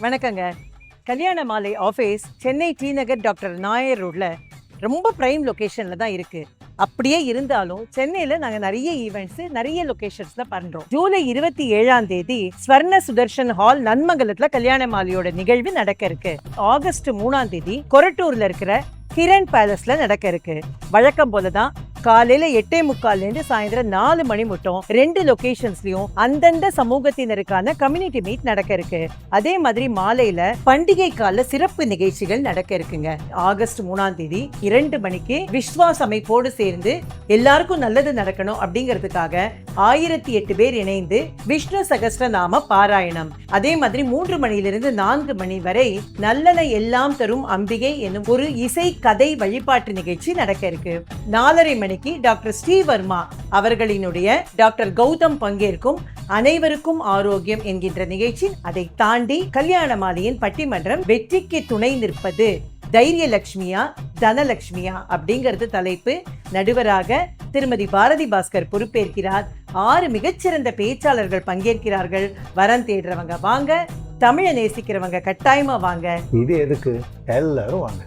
வணக்கங்க. கல்யாண மாலை ஆஃபீஸ் சென்னை டி நகர் டாக்டர் நாயர் ரோட்ல ரொம்ப பிரைம் லொகேஷன்ல தான் இருக்கு. அப்படியே இருந்தாலும் சென்னையில நாங்க நிறைய ஈவெண்ட்ஸ் நிறைய லொகேஷன்ஸ்ல பண்றோம். ஜூலை 27ஆம் தேதி ஸ்வர்ண சுதர்ஷன் ஹால் நன்மங்கலத்துல கல்யாண மாலையோட நிகழ்வு நடக்க இருக்கு. ஆகஸ்ட் 3ஆம் தேதி கொரட்டூர்ல இருக்கிற கிரண் பேலஸ்ல நடக்க இருக்கு. வழக்கம் போலதான் காலையில 8:45 சாயந்தரம் 4 மணி மட்டும் 2 லொகேஷன்ஸ்லயும் அந்தந்த சமூகத்தினருக்கான கம்யூனிட்டி மீட் நடக்க இருக்கு. அதே மாதிரி மாலையில பண்டிகை கால சிறப்பு நிகழ்ச்சிகள் நடக்க இருக்குங்க. ஆகஸ்ட் 3ஆம் தேதி 2 மணிக்கு விஸ்வாஸ் அமைப்போடு சேர்ந்து எல்லாருக்கும் நல்லது நடக்கணும் அப்படிங்கிறதுக்காக 1008 பேர் இணைந்து விஷ்ணு சகஸ்ர நாம பாராயணம். அதே மாதிரி 3 மணியிலிருந்து 4 மணி வரை நல்லன எல்லாம் தரும் அம்பிகை என்னும் ஒரு இசை கதை வழிபாட்டு நிகழ்ச்சி நடக்க இருக்கு. 4:30 மணிக்கு டாக்டர் ஸ்ரீவர்மா அவர்களினுடைய டாக்டர் கௌதம் பங்கேற்கும் அனைவருக்கும் ஆரோக்கியம் என்கின்ற நிகழ்ச்சி. அதை தாண்டி கல்யாண மாலையின் பட்டிமன்றம் வெற்றிக்கு துணை நிற்பது தைரியலட்சுமியா தனலட்சுமியா அப்படிங்கிறது தலைப்பு. நடுவராக திருமதி பாரதி பாஸ்கர் பொறுப்பேற்கிறார். 6 மிகச்சிறந்த பேச்சாளர்கள் பங்கேற்கிறார்கள். வரம் தேடுறவங்க வாங்க, தமிழை நேசிக்கிறவங்க கட்டாயமா வாங்க. இது எதுக்கு எல்லாரும் வாங்க.